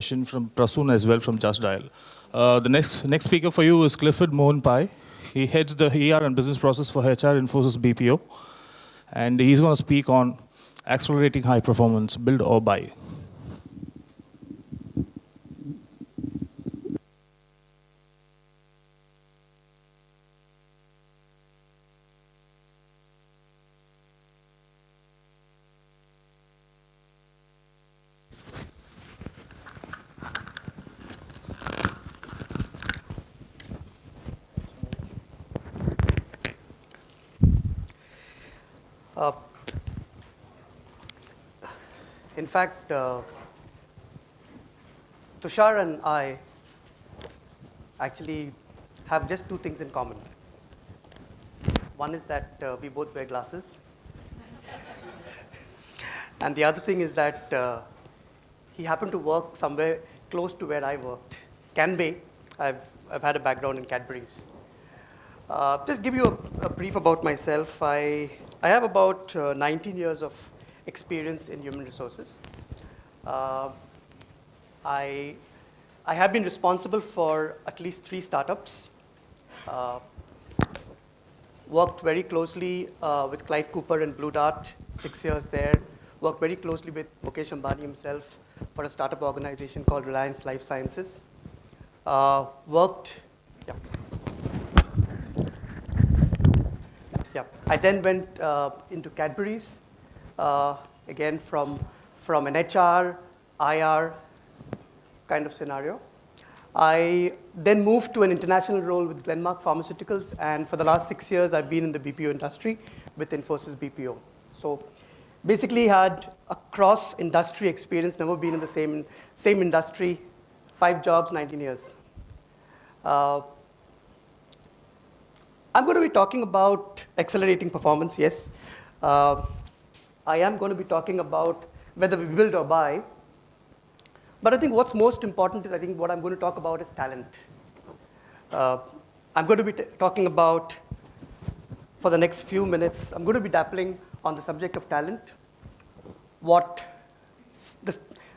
mention from Prasoon as well from Just Dial. The next speaker for you is Clifford Mohan. He heads the ER and business process for HR Infosys BPO. And he's going to speak on accelerating high performance, build or buy. In fact, Tushar and I actually have just two things in common. One is that we both wear glasses. And the other thing is that he happened to work somewhere close to where I worked. Canbay. I've had a background in Cadbury's. Just give you a brief about myself. I have about 19 years of experience in human resources. I have been responsible for at least 3 startups. Worked very closely with Clyde Cooper and Blue Dart, 6 years there. Worked very closely with Mukesh Ambani himself for a startup organization called Reliance Life Sciences. I then went into Cadbury's, again from an HR, IR kind of scenario. I then moved to an international role with Glenmark Pharmaceuticals, and for the last 6 years, I've been in the BPO industry with Infosys BPO. So basically had a cross-industry experience, never been in the same industry, 5 jobs, 19 years. I'm going to be talking about accelerating performance, yes. I am going to be talking about whether we build or buy. But I think what's most important is what I'm going to talk about is talent. I'm going to be talking about, for the next few minutes, I'm going to be dappling on the subject of talent, what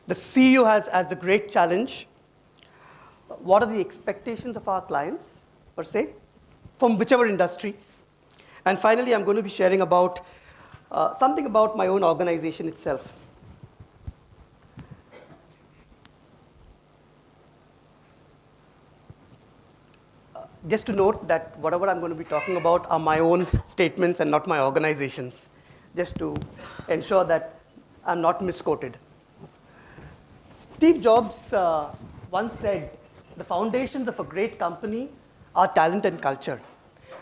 the CEO has as the great challenge, what are the expectations of our clients, per se, from whichever industry. And finally, I'm going to be sharing about something about my own organization itself. Just to note that whatever I'm going to be talking about are my own statements and not my organization's, just to ensure that I'm not misquoted. Steve Jobs once said, the foundations of a great company are talent and culture.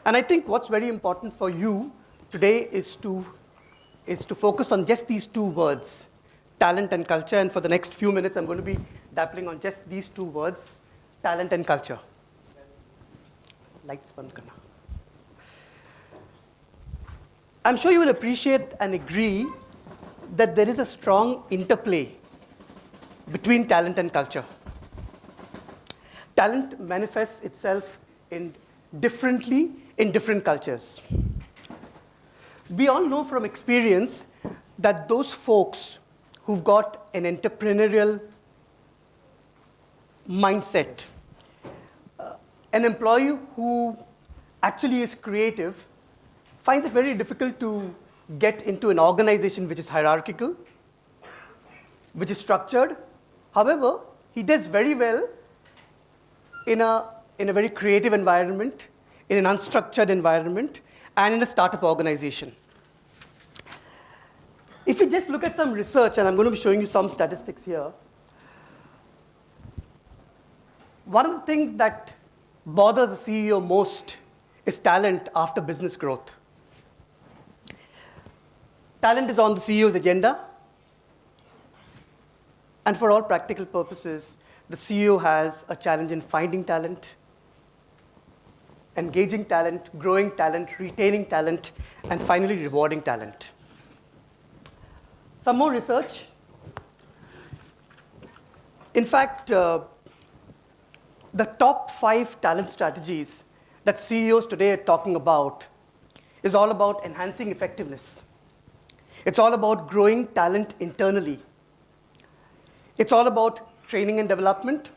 And I think what's very important for you today is to focus on just these 2 words, talent and culture. And for the next few minutes, I'm going to be dappling on just these 2 words, talent and culture. Lights band karna. I'm sure you will appreciate and agree that there is a strong interplay between talent and culture. Talent manifests itself differently in different cultures. We all know from experience that those folks who've got an entrepreneurial mindset, an employee who actually is creative, finds it very difficult to get into an organization which is hierarchical, which is structured. However, he does very well in a very creative environment, in an unstructured environment, and in a startup organization. If you just look at some research, and I'm going to be showing you some statistics here, one of the things that bothers a CEO most is talent after business growth. Talent is on the CEO's agenda, and for all practical purposes, the CEO has a challenge in finding talent, engaging talent, growing talent, retaining talent, and finally rewarding talent. Some more research. In fact, the top 5 talent strategies that CEOs today are talking about is all about enhancing effectiveness. It's all about growing talent internally. It's all about training and development.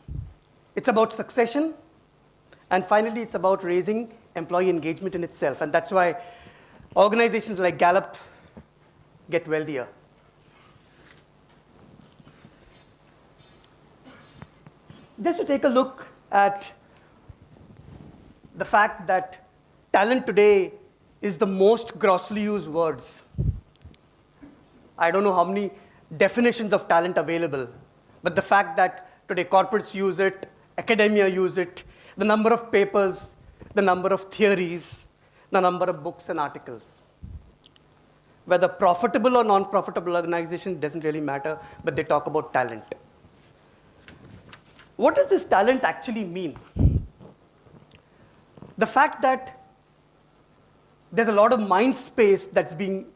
It's about succession. And finally, it's about raising employee engagement in itself. And that's why organizations like Gallup get wealthier. Just to take a look at the fact that talent today is the most grossly used words. I don't know how many definitions of talent available, but the fact that today corporates use it, academia use it, the number of papers, the number of theories, the number of books and articles. Whether profitable or non-profitable organization doesn't really matter, but they talk about talent. What does this talent actually mean? The fact that there's a lot of mind space that's being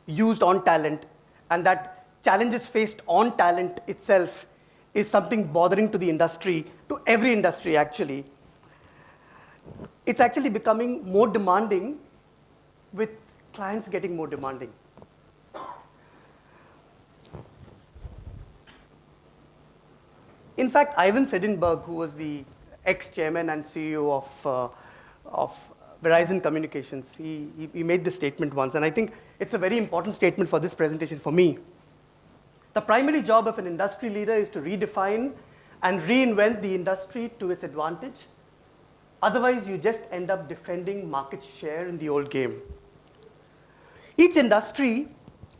used on talent, and that challenges faced on talent itself is something bothering to the industry, to every industry actually. It's actually becoming more demanding with clients getting more demanding. In fact, Ivan Seidenberg, who was the ex-chairman and CEO of Verizon Communications, he made this statement once, and I think it's a very important statement for this presentation for me. The primary job of an industry leader is to redefine and reinvent the industry to its advantage. Otherwise, you just end up defending market share in the old game. Each industry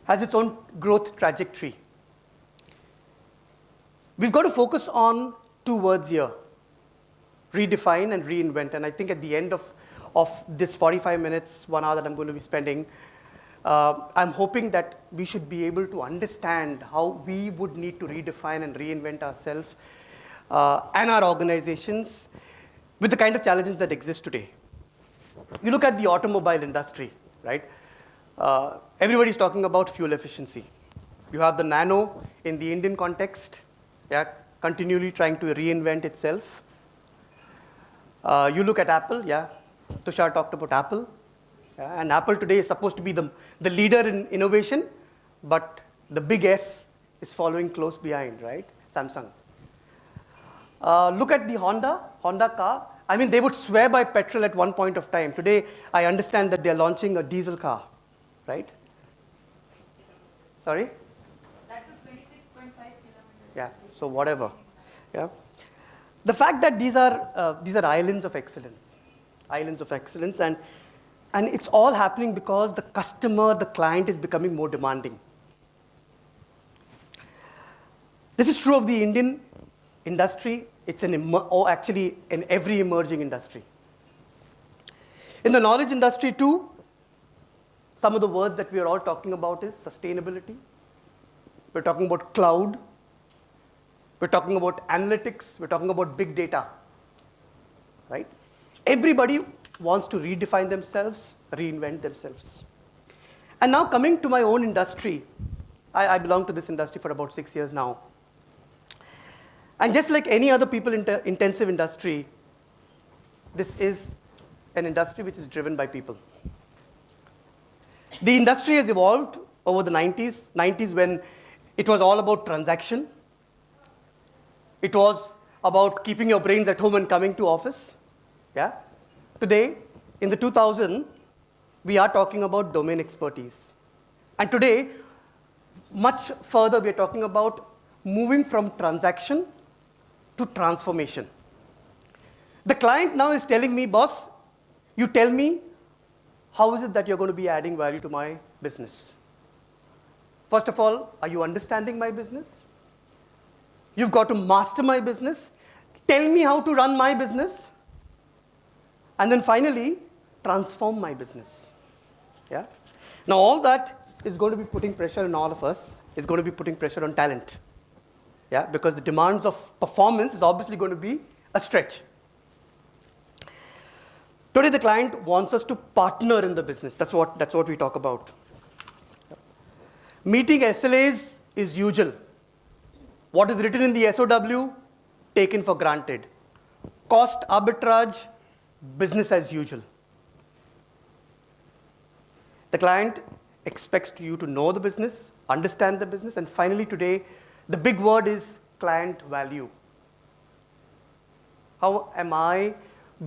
has its own growth trajectory. We've got to focus on two words here, redefine and reinvent. And I think at the end of this 45 minutes, 1 hour that I'm going to be spending, I'm hoping that we should be able to understand how we would need to redefine and reinvent ourselves and our organizations with the kind of challenges that exist today. You look at the automobile industry, right? Everybody's talking about fuel efficiency. You have the Nano in the Indian context, yeah, continually trying to reinvent itself. You look at Apple, yeah, Tushar talked about Apple. Yeah, and Apple today is supposed to be the leader in innovation, but the big S is following close behind, right? Samsung. Look at the Honda car. I mean, they would swear by petrol at one point of time. Today, I understand that they're launching a diesel car, right? Sorry? That was 26.5 kilometers. Yeah, so whatever. Yeah. The fact that these are islands of excellence, and it's all happening because the customer, the client is becoming more demanding. This is true of the Indian industry. It's actually in every emerging industry. In the knowledge industry too, some of the words that we are all talking about is sustainability. We're talking about cloud. We're talking about analytics. We're talking about big data, right? Everybody wants to redefine themselves, reinvent themselves. And now coming to my own industry, I belong to this industry for about 6 years now. And just like any other people-intensive industry, this is an industry which is driven by people. The industry has evolved over the 90s when it was all about transaction. It was about keeping your brains at home and coming to office. Yeah? Today, in the 2000s, we are talking about domain expertise. And today, much further, we are talking about moving from transaction to transformation. The client now is telling me, boss, you tell me, how is it that you're going to be adding value to my business? First of all, are you understanding my business? You've got to master my business. Tell me how to run my business. And then finally, transform my business. Yeah? Now, all that is going to be putting pressure on all of us. It's going to be putting pressure on talent. Yeah? Because the demands of performance is obviously going to be a stretch. Today, the client wants us to partner in the business. That's what we talk about. Meeting SLAs is usual. What is written in the SOW, taken for granted. Cost arbitrage, business as usual. The client expects you to know the business, understand the business, and finally today, the big word is client value? How am I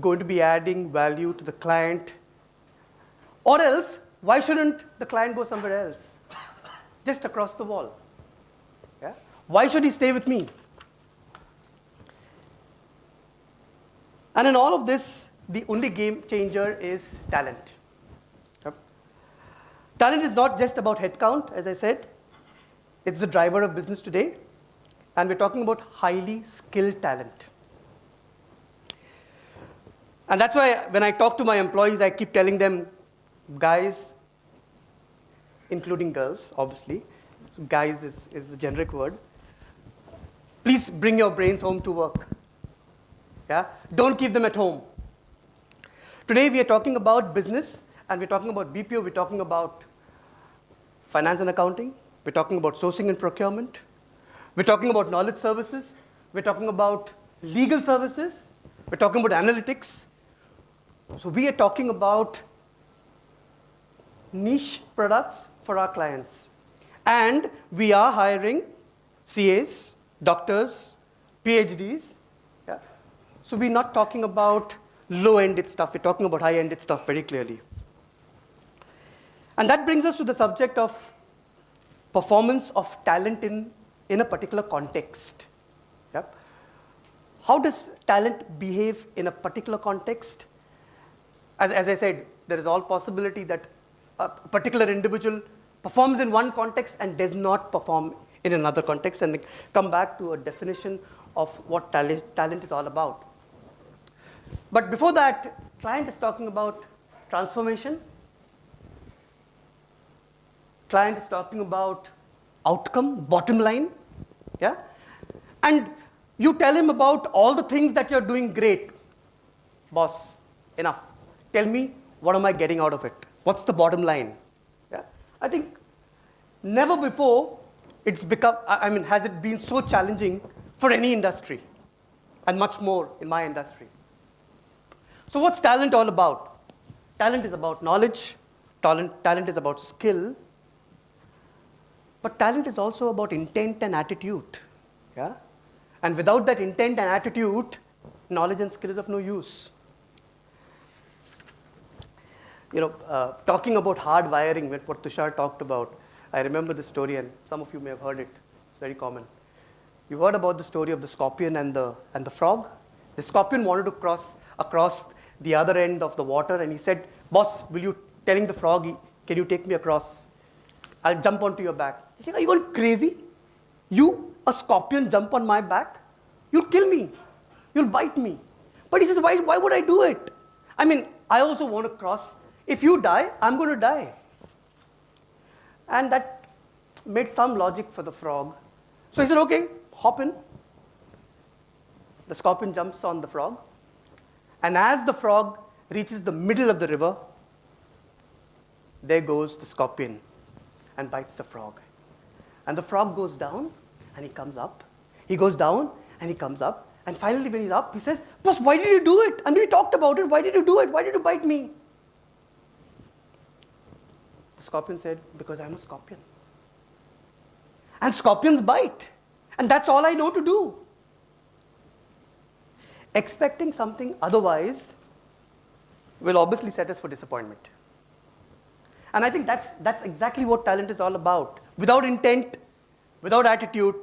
going to be adding value to the client? Or else, why shouldn't the client go somewhere else? Just across the wall. Yeah? Why should he stay with me? And in all of this, the only game changer is talent. Yep. Talent is not just about headcount, as I said. It's the driver of business today. And we're talking about highly skilled talent. And that's why when I talk to my employees, I keep telling them, guys, including girls, obviously. So guys is the generic word. Please bring your brains home to work. Yeah? Don't keep them at home. Today we are talking about business, and we're talking about BPO, we're talking about finance and accounting, we're talking about sourcing and procurement, we're talking about knowledge services, we're talking about legal services, we're talking about analytics. So we are talking about niche products for our clients. And we are hiring CAs, doctors, PhDs. Yeah? So we're not talking about low-ended stuff, we're talking about high-ended stuff very clearly. And that brings us to the subject of performance of talent in a particular context. Yep. How does talent behave in a particular context? As I said, there is all possibility that a particular individual performs in one context and does not perform in another context, and come back to a definition of what talent is all about. But before that, client is talking about transformation. Client is talking about outcome, bottom line. Yeah? And you tell him about all the things that you're doing great. Boss, enough. Tell me, what am I getting out of it? What's the bottom line? Yeah? I think never before it's become, has it been so challenging for any industry, and much more in my industry. So what's talent all about? Talent is about knowledge, talent is about skill, but talent is also about intent and attitude. Yeah? And without that intent and attitude, knowledge and skill is of no use. Talking about hard wiring, what Tushar talked about, I remember the story, and some of you may have heard it. It's very common. You heard about the story of the scorpion and the frog? The scorpion wanted to cross across the other end of the water, and he said, boss, telling the frog, can you take me across? I'll jump onto your back. He said, are you going crazy? You, a scorpion, jump on my back? You'll kill me. You'll bite me. But he says, why would I do it? I also want to cross. If you die, I'm going to die. And that made some logic for the frog. So he said, okay, hop in. The scorpion jumps on the frog. And as the frog reaches the middle of the river, there goes the scorpion and bites the frog. And the frog goes down and he comes up. He goes down and he comes up. And finally, when he's up, he says, boss, why did you do it? We talked about it. Why did you do it? Why did you bite me? The scorpion said, because I'm a scorpion. And scorpions bite. And that's all I know to do. Expecting something otherwise will obviously set us for disappointment. And I think that's exactly what talent is all about. Without intent, without attitude,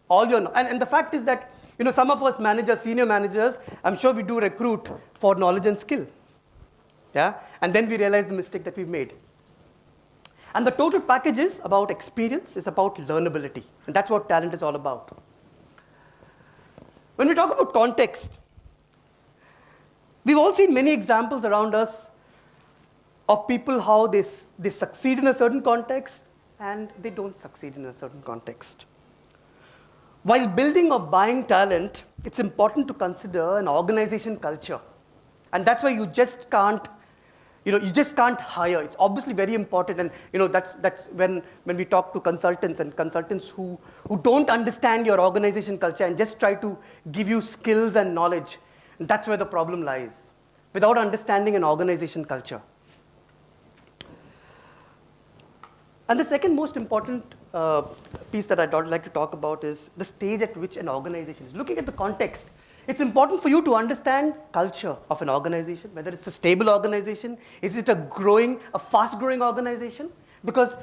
and the fact is that some of us managers, senior managers, I'm sure we do recruit for knowledge and skill. Yeah? And then we realize the mistake that we've made. And the total package is about experience, is about learnability. And that's what talent is all about. When we talk about context, we've all seen many examples around us of people how they succeed in a certain context and they don't succeed in a certain context. While building or buying talent, it's important to consider an organization culture. And that's why you just can't hire. It's obviously very important. And that's when we talk to consultants who don't understand your organization culture and just try to give you skills and knowledge. And that's where the problem lies. Without understanding an organization culture. And the second most important piece that I'd like to talk about is the stage at which an organization is. Looking at the context, it's important for you to understand culture of an organization, whether it's a stable organization, is it a fast-growing organization? Because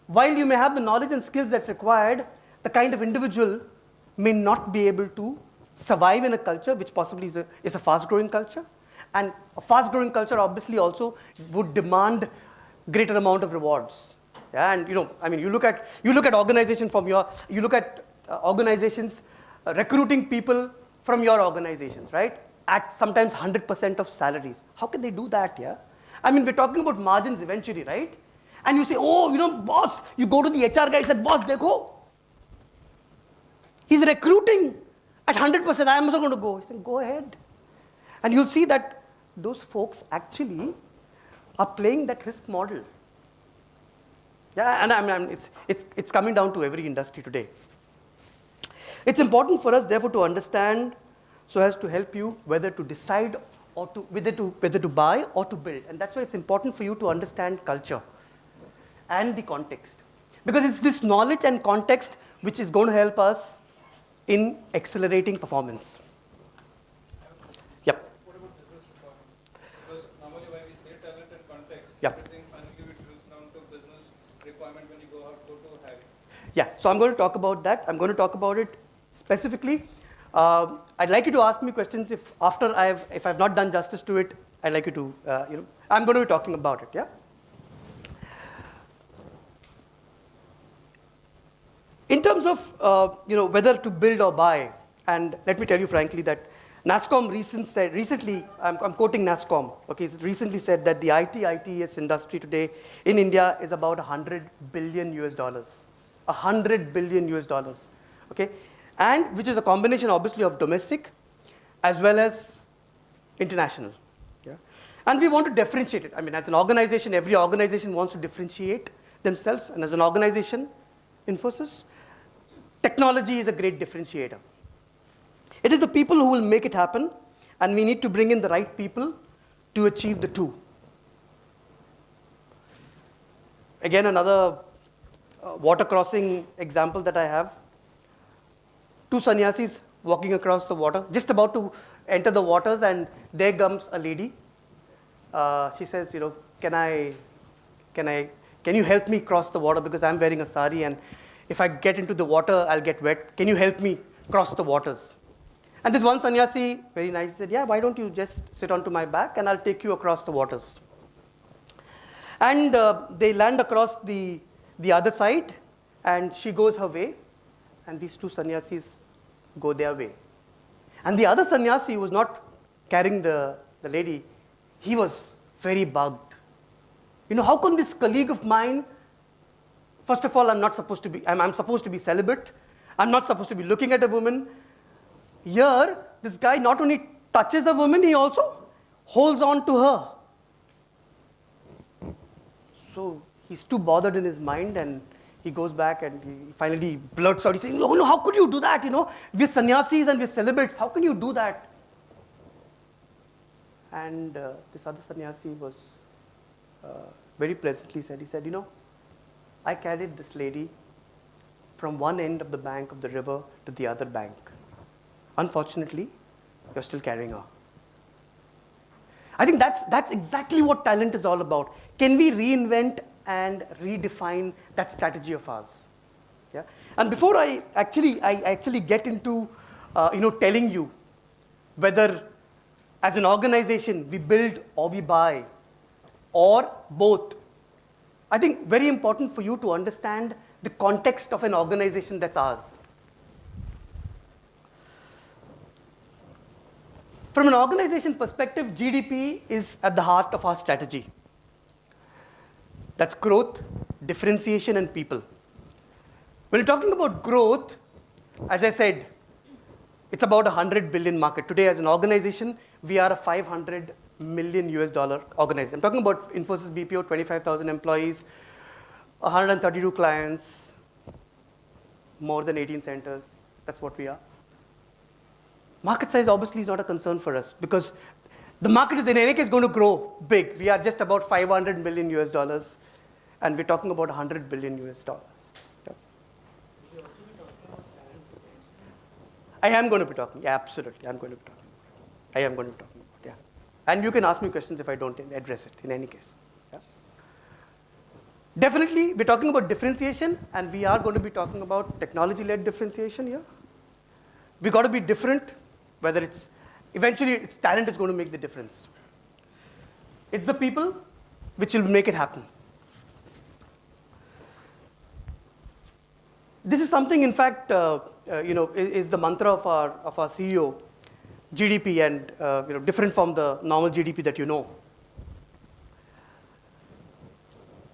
while you may have the knowledge and skills that's required, the kind of individual may not be able to survive in a culture which possibly is a fast-growing culture. And a fast-growing culture obviously also would demand greater amount of rewards. Yeah, and you look at organizations recruiting people from your organizations, right? At sometimes 100% of salaries. How can they do that? Yeah, we're talking about margins eventually, right? And you say, boss, you go to the HR guy and said, boss, dekho, he's recruiting at 100%. I am also going to go. He said, go ahead. And you'll see that those folks actually are playing that risk model. Yeah, and it's coming down to every industry today. It's important for us, therefore, to understand so as to help you whether to decide or whether to buy or to build. And that's why it's important for you to understand culture and the context. Because it's this knowledge and context which is going to help us in accelerating performance. Yep. What about business requirement? Because normally when we say talent and context, Yep. everything finally it drills down to business requirement when you go to hiring. Yeah, so I'm going to talk about that. I'm going to talk about it specifically. I'd like you to ask me questions if I've not done justice to it. I'd like you to, I'm going to be talking about it. Yeah. In terms of whether to build or buy, and let me tell you frankly that NASSCOM recently, I'm quoting NASSCOM, okay, recently said that the ITES industry today in India is about $100 billion US. $100 billion US, okay, and which is a combination obviously of domestic as well as international. Yeah? And we want to differentiate it. As an organization, every organization wants to differentiate themselves, and as an organization, Infosys, technology is a great differentiator. It is the people who will make it happen, and we need to bring in the right people to achieve the two. Again, another water crossing example that I have. Two sannyasis walking across the water, just about to enter the waters, and there comes a lady. She says, can you help me cross the water because I'm wearing a sari, and if I get into the water, I'll get wet. Can you help me cross the waters? And this one sannyasi, very nice, said, yeah, why don't you just sit onto my back and I'll take you across the waters. And they land across the other side, and she goes her way, and these two sannyasis go their way. And the other sannyasi was not carrying the lady. He was very bugged. How can this colleague of mine, first of all, I'm supposed to be celibate. I'm not supposed to be looking at a woman. Here, this guy not only touches a woman, he also holds on to her. So he's too bothered in his mind, and he goes back and he finally blurts out. He's saying, no, how could you do that? We're sannyasis and we're celibates. How can you do that? And this other sannyasi was very pleasantly said, he said, I carried this lady from one end of the bank of the river to the other bank. Unfortunately, you're still carrying her. I think that's exactly what talent is all about. Can we reinvent and redefine that strategy of ours? Yeah. And before I actually get into telling you whether as an organization we build or we buy or both, I think very important for you to understand the context of an organization that's ours. From an organization perspective, GDP is at the heart of our strategy. That's growth, differentiation, and people. When you're talking about growth, as I said, it's about $100 billion market. Today, as an organization, we are a $500 million US organization. I'm talking about Infosys BPO, 25,000 employees, 132 clients, more than 18 centers. That's what we are. Market size obviously is not a concern for us because the market is in any case going to grow big. We are just about $500 million US, and we're talking about $100 billion US. Yeah. I am going to be talking. Yeah, absolutely. I'm going to be talking. I am going to be talking about. Yeah. And you can ask me questions if I don't address it. In any case. Yeah. Definitely, we're talking about differentiation, and we are going to be talking about technology-led differentiation here. We got to be different. Whether it's eventually it's talent is going to make the difference. It's the people which will make it happen. This is something, in fact, is the mantra of our CEO, GDP, and different from the normal GDP that you know.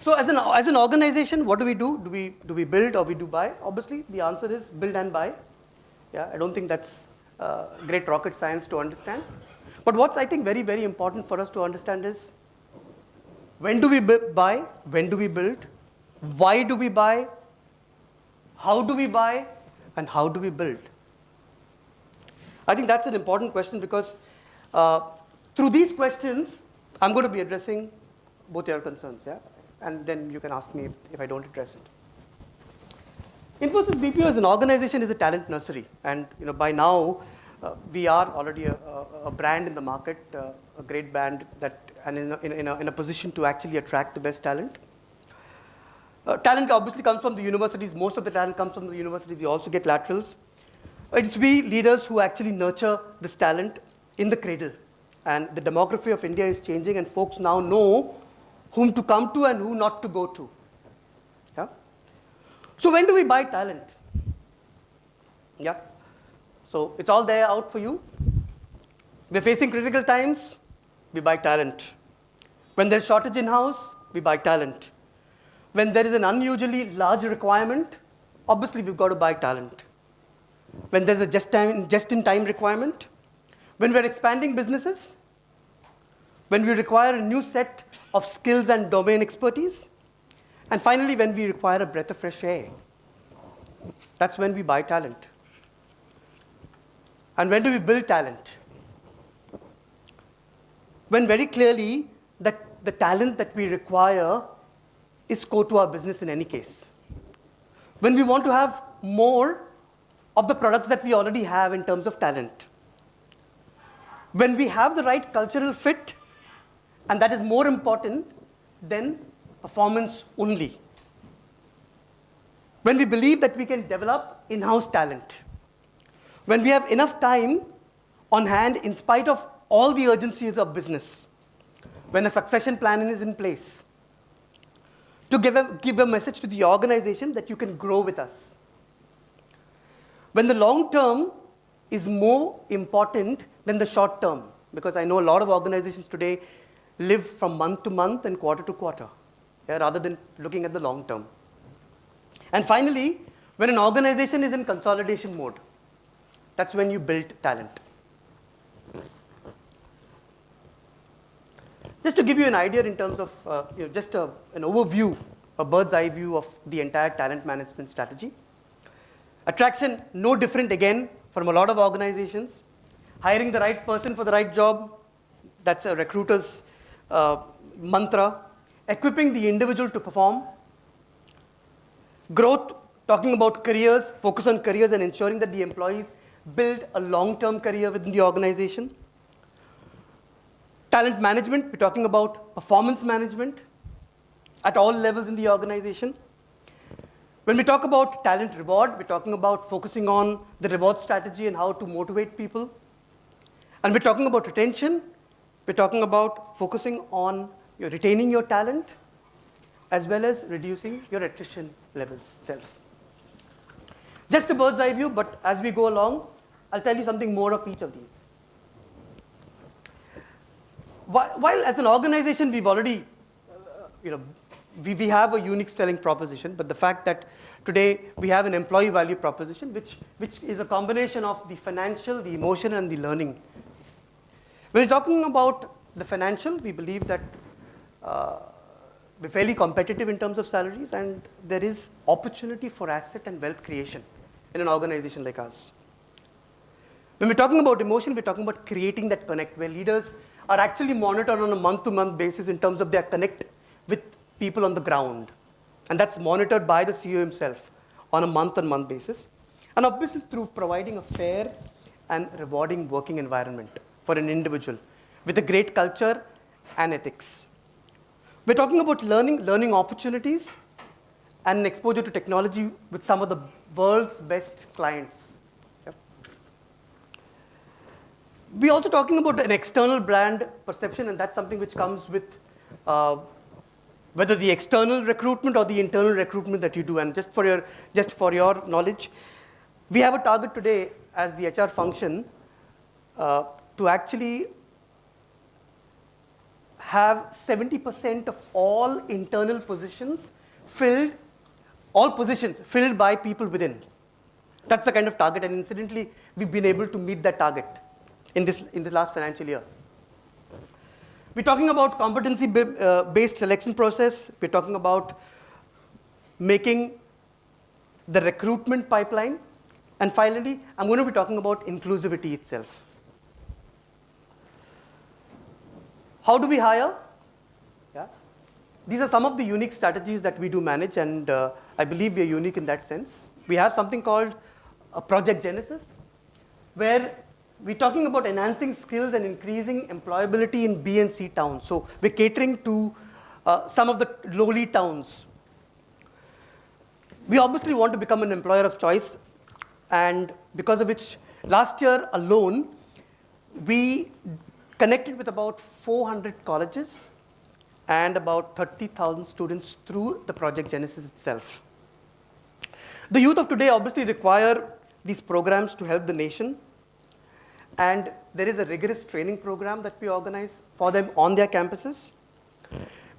So, as an organization, what do we do? Do we build or we do buy? Obviously, the answer is build and buy. Yeah, I don't think that's great rocket science to understand. But what's I think very, very important for us to understand is when do we buy? When do we build? Why do we buy? How do we buy, and how do we build? I think that's an important question because through these questions, I'm going to be addressing both your concerns, yeah? And then you can ask me if I don't address it. Infosys BPO as an organization is a talent nursery, and by now we are already a brand in the market, a great brand and in a position to actually attract the best talent. Talent obviously comes from the universities. Most of the talent comes from the universities. We also get laterals. It's we leaders who actually nurture this talent in the cradle. And the demography of India is changing, and folks now know whom to come to and who not to go to. Yeah? So when do we buy talent? Yeah. So it's all there out for you. We're facing critical times, we buy talent. When there's shortage in-house, we buy talent. When there is an unusually large requirement, obviously we've got to buy talent. When there's a just-in-time requirement, when we're expanding businesses, when we require a new set of skills and domain expertise, and finally when we require a breath of fresh air. That's when we buy talent. And when do we build talent? When very clearly that the talent that we require is core to our business in any case. When we want to have more of the products that we already have in terms of talent. When we have the right cultural fit, and that is more important than performance only. When we believe that we can develop in-house talent. When we have enough time on hand in spite of all the urgencies of business. When a succession plan is in place. To give a message to the organization that you can grow with us. When the long term is more important than the short term, because I know a lot of organizations today live from month to month and quarter to quarter, yeah, rather than looking at the long term. And finally, when an organization is in consolidation mode, that's when you build talent. Just to give you an idea in terms of just an overview, a bird's eye view of the entire talent management strategy. Attraction, no different again from a lot of organizations. Hiring the right person for the right job, that's a recruiter's mantra. Equipping the individual to perform. Growth, talking about careers, focus on careers and ensuring that the employees build a long-term career within the organization. Talent management, we're talking about performance management at all levels in the organization. When we talk about talent reward, we're talking about focusing on the reward strategy and how to motivate people. And we're talking about retention, we're talking about focusing on retaining your talent as well as reducing your attrition levels itself. Just a bird's eye view, but as we go along, I'll tell you something more of each of these. While as an organization, we've already, we have a unique selling proposition, but the fact that today we have an employee value proposition, which is a combination of the financial, the emotional, and the learning. When we're talking about the financial, we believe that we're fairly competitive in terms of salaries, and there is opportunity for asset and wealth creation in an organization like ours. When we're talking about emotion, we're talking about creating that connect, where leaders are actually monitored on a month-to-month basis in terms of their connect with people on the ground. And that's monitored by the CEO himself on a month-on-month basis. And obviously through providing a fair and rewarding working environment for an individual with a great culture and ethics. We're talking about learning opportunities, and exposure to technology with some of the world's best clients. Yep. We're also talking about an external brand perception, and that's something which comes with whether the external recruitment or the internal recruitment that you do. And just for your knowledge, we have a target today as the HR function to actually have 70% of all internal positions filled, all positions filled by people within. That's the kind of target, and incidentally, we've been able to meet that target in this last financial year. We're talking about competency-based selection process. We're talking about making the recruitment pipeline. And finally, I'm going to be talking about inclusivity itself. How do we hire? Yeah. These are some of the unique strategies that we do manage, and I believe we are unique in that sense. We have something called a Project Genesis, where we're talking about enhancing skills and increasing employability in B and C towns. So we're catering to some of the lowly towns. We obviously want to become an employer of choice, and because of which, last year alone, we connected with about 400 colleges and about 30,000 students through the Project Genesis itself. The youth of today obviously require these programs to help the nation, and there is a rigorous training program that we organize for them on their campuses.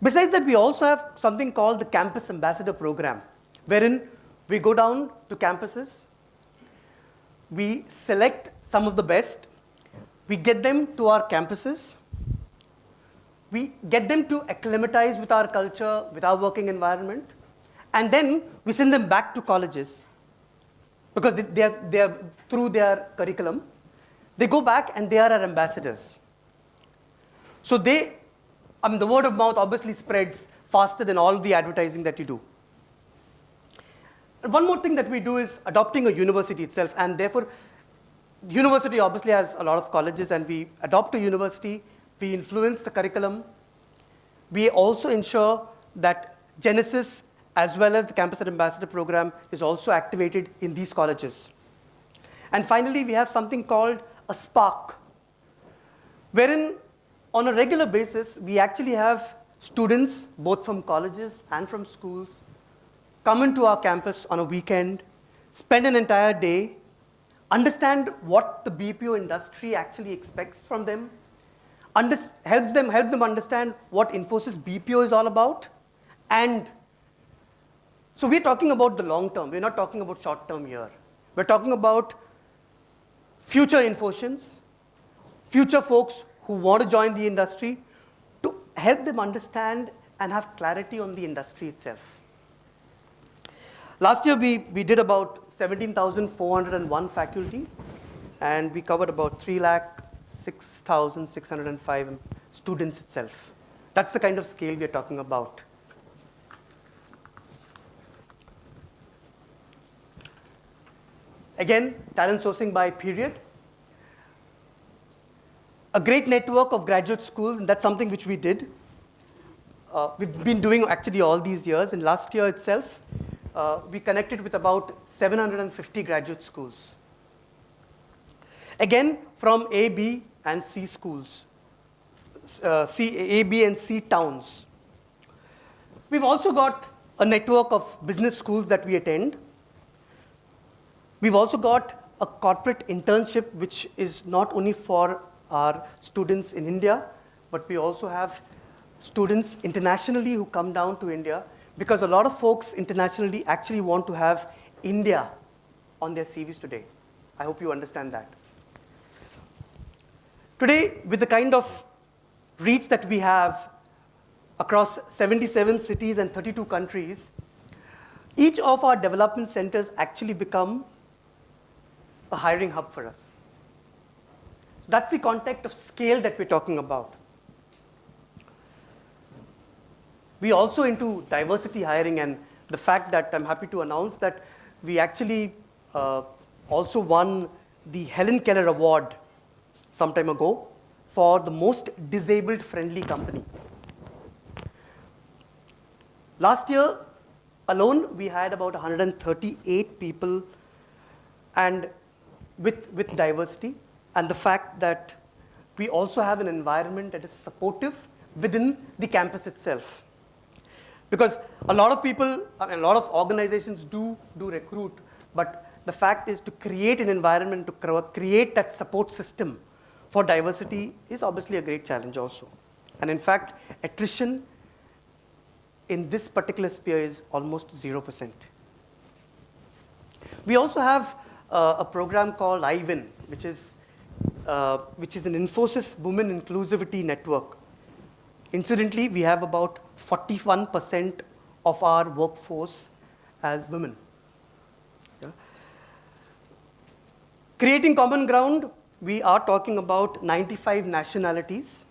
Besides that, we also have something called the Campus Ambassador Program, wherein we go down to campuses, we select some of the best, we get them to our campuses, we get them to acclimatize with our culture, with our working environment, and then we send them back to colleges because they are through their curriculum. They go back and they are our ambassadors. So the word of mouth obviously spreads faster than all the advertising that you do. And one more thing that we do is adopting a university itself, and therefore, university obviously has a lot of colleges, and we adopt a university, we influence the curriculum. We also ensure that Genesis, as well as the Campus Ambassador Program, is also activated in these colleges. And finally, we have something called a Spark, wherein on a regular basis, we actually have students, both from colleges and from schools, come into our campus on a weekend, spend an entire day, understand what the BPO industry actually expects from them, help them understand what Infosys BPO is all about. And so we're talking about the long term. We're not talking about short term here. We're talking about future Infosians, future folks who want to join the industry, to help them understand and have clarity on the industry itself. Last year, we did about 17,401 faculty, and we covered about 3,06,605 students itself. That's the kind of scale we are talking about. Again, talent sourcing by period. A great network of graduate schools, and that's something which we did. We've been doing actually all these years, and last year itself, we connected with about 750 graduate schools. Again, from A, B, and C schools, A, B, and C towns. We've also got a network of business schools that we attend. We've also got a corporate internship, which is not only for our students in India, but we also have students internationally who come down to India, because a lot of folks internationally actually want to have India on their CVs today. I hope you understand that. Today, with the kind of reach that we have across 77 cities and 32 countries, each of our development centers actually become a hiring hub for us. That's the context of scale that we're talking about. We also into diversity hiring, and the fact that I'm happy to announce that we actually also won the Helen Keller Award some time ago for the most disabled-friendly company. Last year alone, we had about 138 people and with diversity, and the fact that we also have an environment that is supportive within the campus itself. Because a lot of people, a lot of organizations do recruit, but the fact is to create an environment, to create that support system for diversity is obviously a great challenge also. And in fact, attrition in this particular sphere is almost 0%. We also have a program called iWin, which is an Infosys Women Inclusivity Network. Incidentally, we have about 41% of our workforce as women. Yeah. Creating common ground, we are talking about 95 nationalities,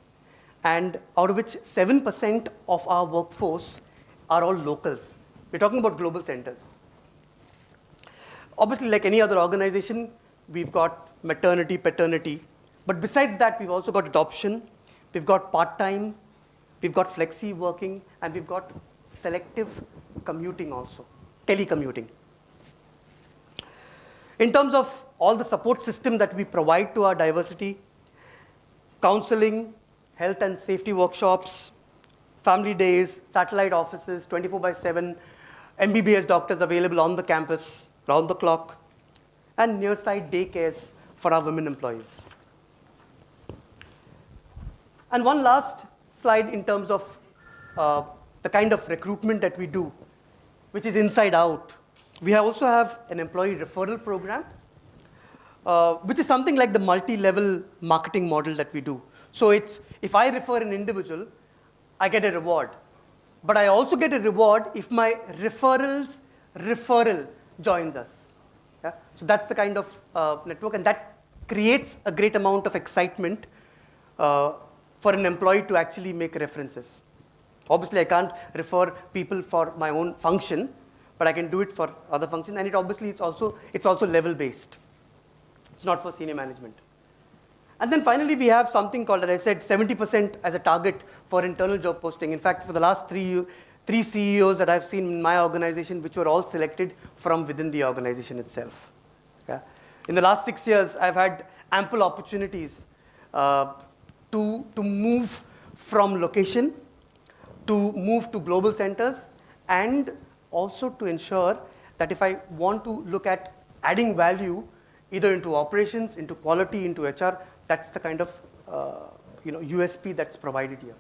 and out of which 7% of our workforce are all locals. We're talking about global centers. Obviously, like any other organization, we've got maternity, paternity, but besides that, we've also got adoption, we've got part-time, we've got flexi working, and we've got selective commuting also, telecommuting. In terms of all the support system that we provide to our diversity, counseling, health and safety workshops, family days, satellite offices, 24/7, MBBS doctors available on the campus, round the clock, and near-site daycares for our women employees. And one last slide in terms of the kind of recruitment that we do, which is inside out. We also have an employee referral program, which is something like the multi-level marketing model that we do. So it's, if I refer an individual, I get a reward. But I also get a reward if my referral joins us. Yeah? So that's the kind of network, and that creates a great amount of excitement for an employee to actually make references. Obviously, I can't refer people for my own function, but I can do it for other functions, and it's also level-based. It's not for senior management. And then finally, we have something called, as I said, 70% as a target for internal job posting. In fact, for the last three CEOs that I've seen in my organization, which were all selected from within the organization itself. Yeah? In the last 6 years, I've had ample opportunities to move from location, to move to global centers, and also to ensure that if I want to look at adding value, either into operations, into quality, into HR, that's the kind of USP that's provided here.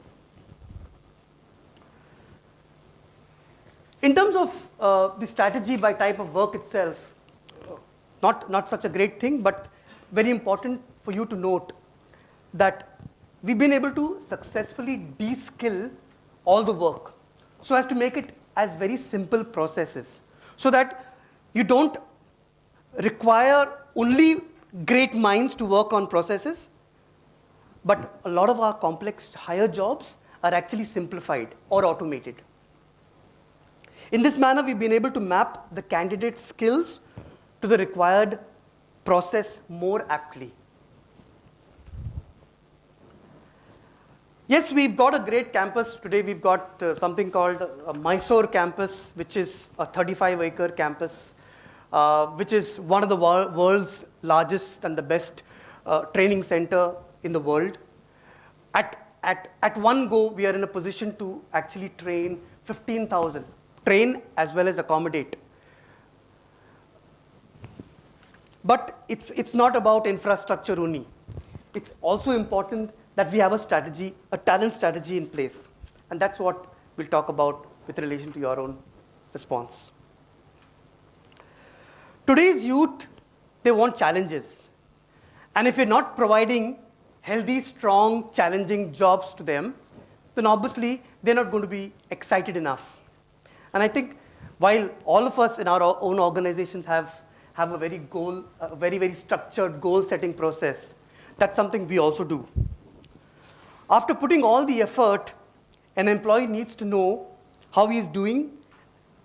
In terms of the strategy by type of work itself, not such a great thing, but very important for you to note that we've been able to successfully de-skill all the work so as to make it as very simple processes, so that you don't require only great minds to work on processes, but a lot of our complex higher jobs are actually simplified or automated. In this manner, we've been able to map the candidate's skills to the required process more aptly. Yes, we've got a great campus. Today we've got something called a Mysore campus, which is a 35-acre campus, which is one of the world's largest and the best training center in the world. At one go, we are in a position to actually train 15,000, train as well as accommodate. But it's not about infrastructure only. It's also important that we have a strategy, a talent strategy in place. And that's what we'll talk about with relation to your own response. Today's youth, they want challenges. And if you're not providing healthy, strong, challenging jobs to them, then obviously they're not going to be excited enough. And I think while all of us in our own organizations have a very structured goal-setting process, that's something we also do. After putting all the effort, an employee needs to know how he is doing,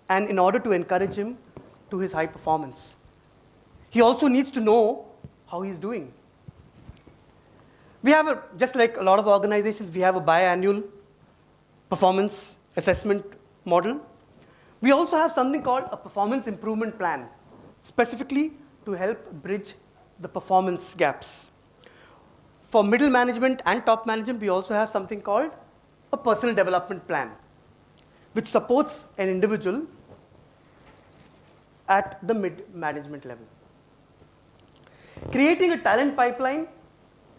and in order to encourage him to his high performance. he also needs to know how he's doing. We have just like a lot of organizations, we have a biannual performance assessment model. We also have something called a performance improvement plan, specifically to help bridge the performance gaps. For middle management and top management, we also have something called a personal development plan, which supports an individual at the mid-management level. Creating a talent pipeline,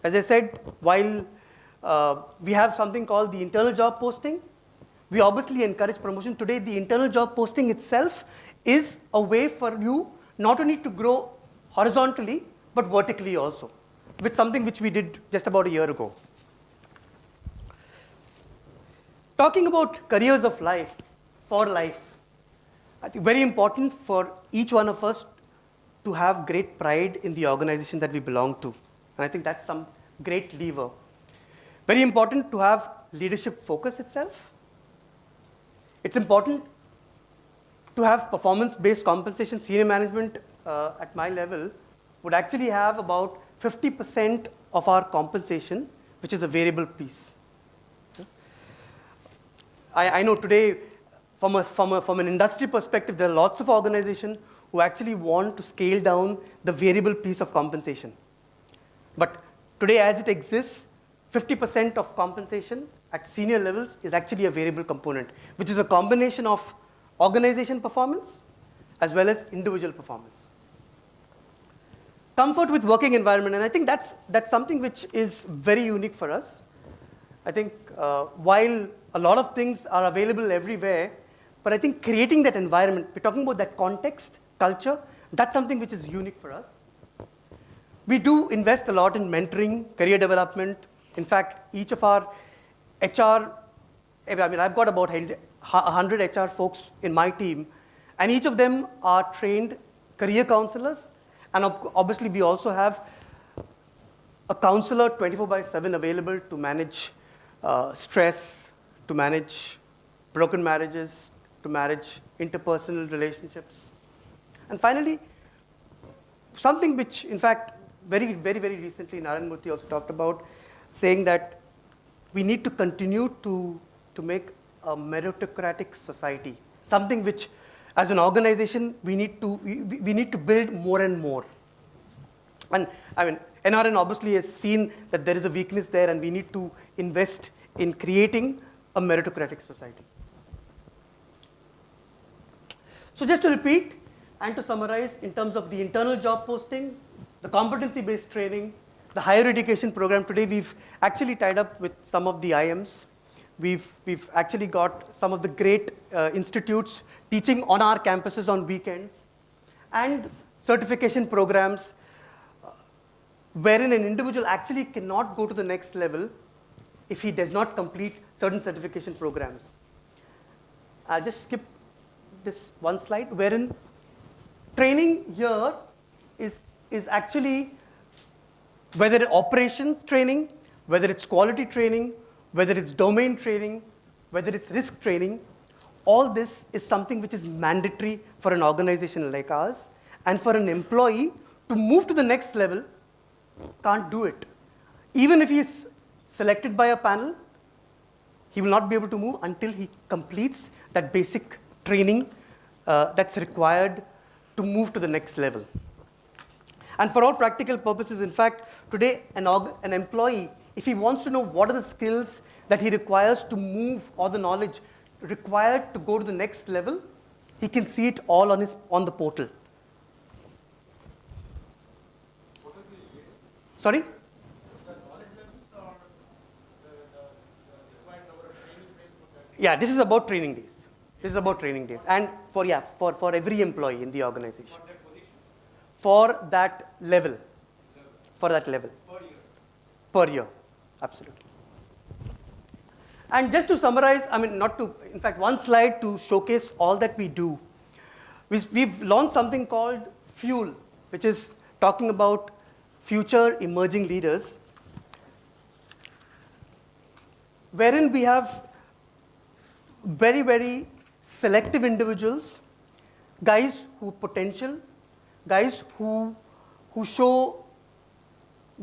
as I said, while we have something called the internal job posting, we obviously encourage promotion. Today, the internal job posting itself is a way for you not only to grow horizontally, but vertically also, with something which we did just about a year ago. Talking about careers of life, for life, I think very important for each one of us to have great pride in the organization that we belong to. And I think that's some great lever. Very important to have leadership focus itself. It's important to have performance-based compensation. Senior management at my level would actually have about 50% of our compensation, which is a variable piece. I know today, from an industry perspective, there are lots of organizations who actually want to scale down the variable piece of compensation. But today, as it exists, 50% of compensation at senior levels is actually a variable component, which is a combination of organization performance as well as individual performance. Comfort with working environment, and I think that's something which is very unique for us. I think while a lot of things are available everywhere, but I think creating that environment, we're talking about that context, culture, that's something which is unique for us. We do invest a lot in mentoring, career development. In fact, each of our HR, I've got about 100 HR folks in my team, and each of them are trained career counselors. And obviously, we also have a counselor 24/7 available to manage stress, to manage broken marriages, to manage interpersonal relationships. And finally, something which, in fact, very recently, Narayan Murthy also talked about, saying that we need to continue to make a meritocratic society, something which, as an organization, we need to build more and more. And I mean, NRN obviously has seen that there is a weakness there, and we need to invest in creating a meritocratic society. So just to repeat and to summarize, in terms of the internal job posting, the competency-based training, the higher education program, today we've actually tied up with some of the IMs. We've actually got some of the great institutes teaching on our campuses on weekends, and certification programs wherein an individual actually cannot go to the next level if he does not complete certain certification programs. I'll just skip this one slide, wherein training here is actually, whether it's operations training, whether it's quality training, whether it's domain training, whether it's risk training, all this is something which is mandatory for an organization like ours. And for an employee to move to the next level, can't do it. Even if he is selected by a panel, he will not be able to move until he completes that basic training that's required to move to the next level. And for all practical purposes, in fact, today an employee, if he wants to know what are the skills that he requires to move, or the knowledge required to go to the next level, he can see it all on the portal. Sorry? Yeah, this is about training days. This is about training days, and for every employee in the organization. For that level. For that level. Per year, absolutely. And just to summarize, in fact, one slide to showcase all that we do. We've launched something called Fuel, which is talking about future emerging leaders, wherein we have very selective individuals, guys who potential, guys who who show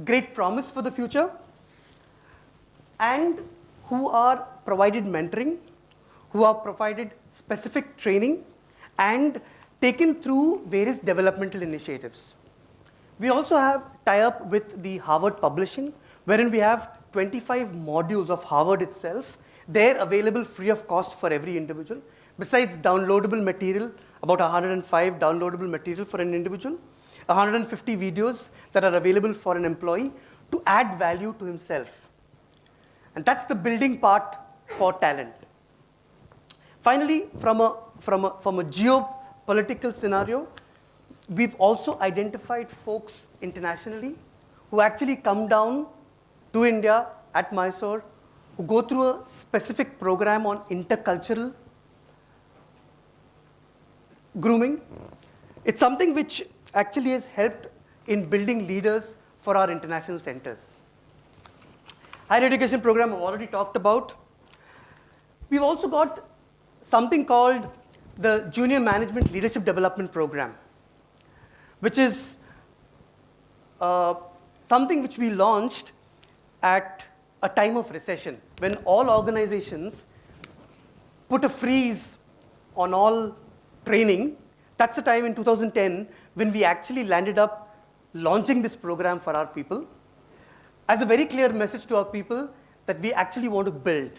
great promise for the future and who are provided mentoring, who are provided specific training and taken through various developmental initiatives. We also have tie-up with the Harvard Publishing, wherein we have 25 modules of Harvard itself. They're available free of cost for every individual. Besides downloadable material, about 105 downloadable material for an individual, 150 videos that are available for an employee to add value to himself. And that's the building part for talent. Finally, from a geopolitical scenario, we've also identified folks internationally who actually come down to India at Mysore, who go through a specific program on intercultural grooming. It's something which actually has helped in building leaders for our international centers. Higher education program I've already talked about. We've also got something called the Junior Management Leadership Development Program, which is something which we launched at a time of recession, when all organizations put a freeze on all training. That's the time in 2010 when we actually landed up launching this program for our people as a very clear message to our people that we actually want to build.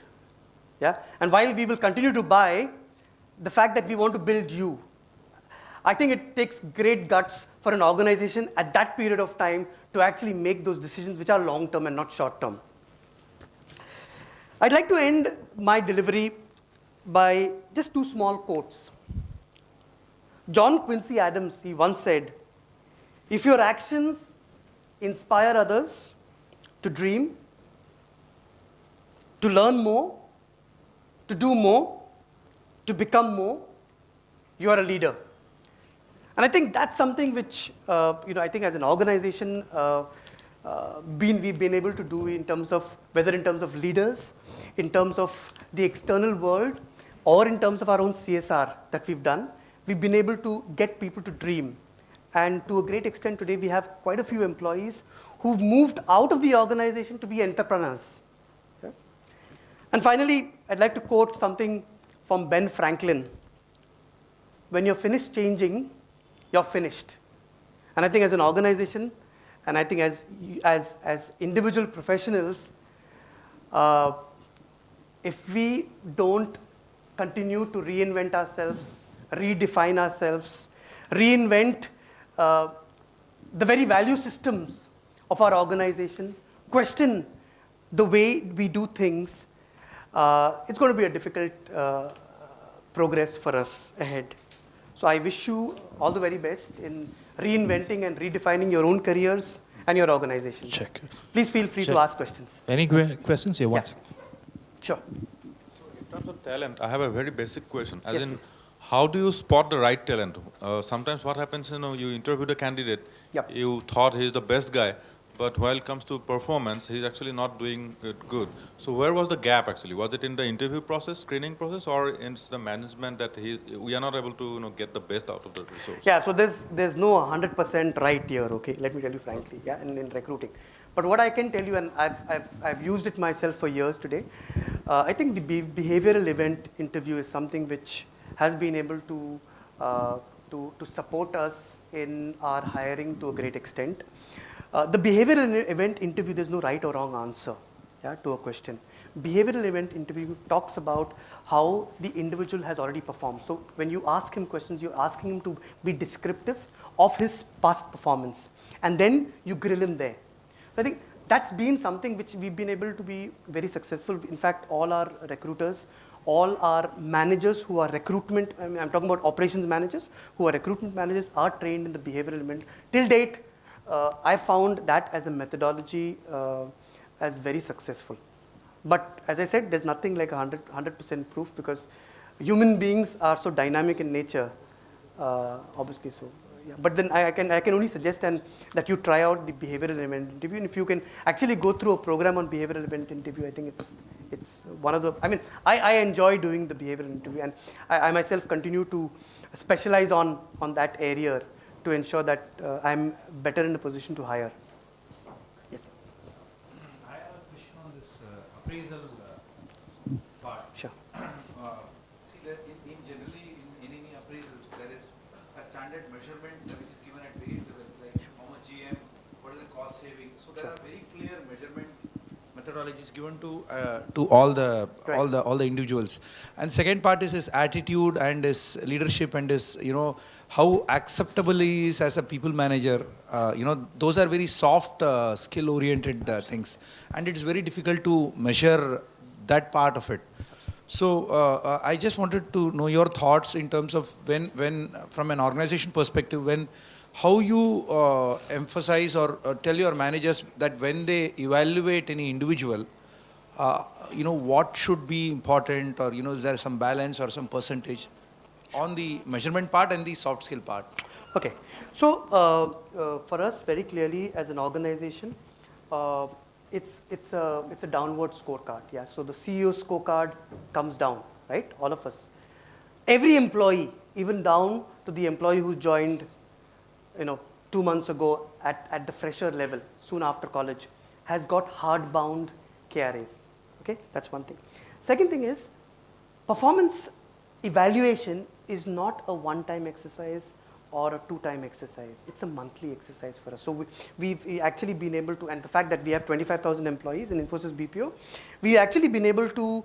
Yeah? And while we will continue to buy, the fact that we want to build you, I think it takes great guts for an organization at that period of time to actually make those decisions which are long-term and not short-term. I'd like to end my delivery by just two small quotes. John Quincy Adams, he once said, "If your actions inspire others to dream, to learn more, to do more, to become more, you are a leader." And I think that's something which, I think as an organization, we've been able to do in terms of, whether in terms of leaders, in terms of the external world, or in terms of our own CSR that we've done. We've been able to get people to dream. And to a great extent today, we have quite a few employees who've moved out of the organization to be entrepreneurs. Okay? And finally, I'd like to quote something from Ben Franklin. When you're finished changing, you're finished. And I think as an organization, and I think as individual professionals, if we don't continue to reinvent ourselves, redefine ourselves, reinvent the very value systems of our organization, question the way we do things, it's going to be a difficult progress for us ahead. So I wish you all the very best in reinventing and redefining your own careers and your organizations. Check. Please feel free to ask questions. Any questions? Yeah, once. Sure. In terms of talent, I have a very basic question. As in, how do you spot the right talent? Sometimes what happens, you interview the candidate, Yep. you thought he's the best guy, but while it comes to performance, he's actually not doing it good. So where was the gap actually? Was it in the interview process, screening process, or in the management that we are not able to get the best out of the resource? Yeah, so there's no 100% right here, okay? Let me tell you frankly, yeah, in recruiting. But what I can tell you, and I've used it myself for years today, I think the behavioral event interview is something which has been able to support us in our hiring to a great extent. The behavioral event interview, there's no right or wrong answer, yeah, to a question. Behavioral event interview talks about how the individual has already performed. So when you ask him questions, you're asking him to be descriptive of his past performance. And then you grill him there. I think that's been something which we've been able to be very successful. In fact, all our recruiters, all our managers who are recruitment, I'm talking about operations managers, who are recruitment managers are trained in the behavioral event. Till date, I found that as a methodology as very successful. But as I said, there's nothing like 100% proof because human beings are so dynamic in nature, obviously so. Yeah. But then I can only suggest that you try out the behavioral event interview. And if you can actually go through a program on behavioral event interview, I think it's one of the, I enjoy doing the behavioral interview, and I myself continue to specialize on that area to ensure that I'm better in a position to hire. Yes, sir. I have a question on this appraisal part. Sure. See that in generally in any appraisals there is a standard measurement which is given at various levels, like how much GM, what is the cost saving. So there are very clear measurement methodologies given to all the individuals. And second part is his attitude and his leadership and his how acceptable he is as a people manager. Those are very soft skill oriented things, and it's very difficult to measure that part of it. So I just wanted to know your thoughts in terms of when from an organization perspective, how you emphasize or tell your managers that when they evaluate any individual, what should be important, or is there some balance or some percentage on the measurement part and the soft skill part? Okay. So for us, very clearly as an organization, it's a downward scorecard. Yeah. So the CEO scorecard comes down, right? All of us. Every employee, even down to the employee who joined 2 months ago at the fresher level, soon after college, has got hard-bound KRAs. Okay, that's one thing. Second thing is, performance evaluation is not a one-time exercise or a two-time exercise. It's a monthly exercise for us. So we've actually been able to, and the fact that we have 25,000 employees in Infosys BPO, we've actually been able to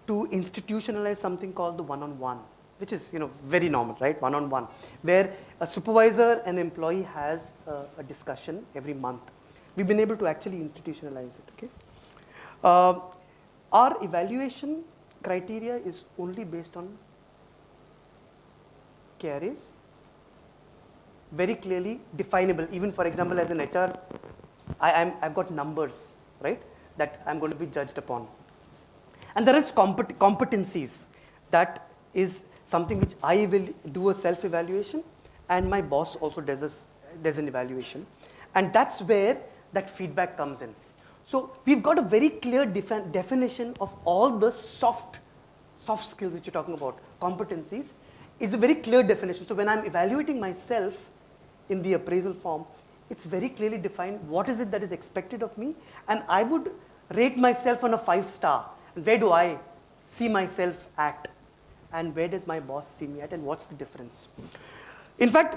institutionalize something called the one-on-one, which is very normal, right? One-on-one, where a supervisor and employee has a discussion every month. We've been able to actually institutionalize it. Okay. Our evaluation criteria is only based on KRAs, very clearly definable. Even for example, as an HR, I've got numbers, right, that I'm going to be judged upon. And there is competencies. That is something which I will do a self-evaluation, and my boss also does an evaluation. And that's where that feedback comes in. So we've got a very clear definition of all the soft skills which you're talking about, competencies. It's a very clear definition. So when I'm evaluating myself in the appraisal form, it's very clearly defined what is it that is expected of me, and I would rate myself on a 5-star. And where do I see myself at? And where does my boss see me at, and what's the difference? In fact,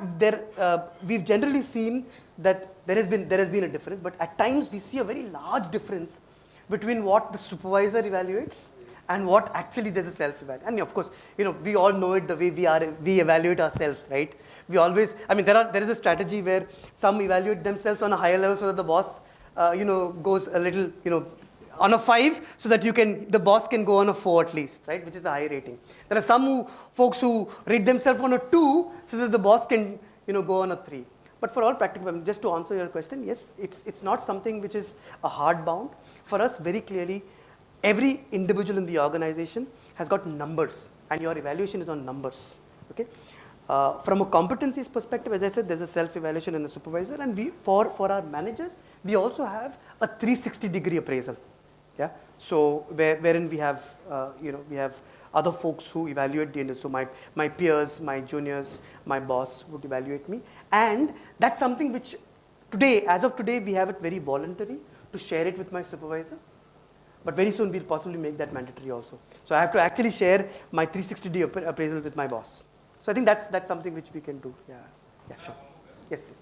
we've generally seen that there has been a difference, but at times we see a very large difference between what the supervisor evaluates and what actually there's a self-evaluation. And of course, we all know it the way we evaluate ourselves, right? We always, there is a strategy where some evaluate themselves on a higher level so that the boss, goes a little, on a 5, so that the boss can go on a 4 at least, right? Which is a high rating. There are some folks who rate themselves on a 2, so that the boss can, go on a 3. But for all practical, just to answer your question, yes, it's not something which is a hard bound. For us, very clearly, every individual in the organization has got numbers, and your evaluation is on numbers. Okay. From a competencies perspective, as I said, there's a self-evaluation and a supervisor, and for our managers, we also have a 360-degree appraisal. Yeah. So wherein we have we have other folks who evaluate the industry. So my peers, my juniors, my boss would evaluate me, and that's something which as of today, we have it very voluntary to share it with my supervisor. But very soon we'll possibly make that mandatory also. So I have to actually share my 360-degree appraisal with my boss. So I think that's something which we can do. Yeah. Yeah. Sure. Yes, please.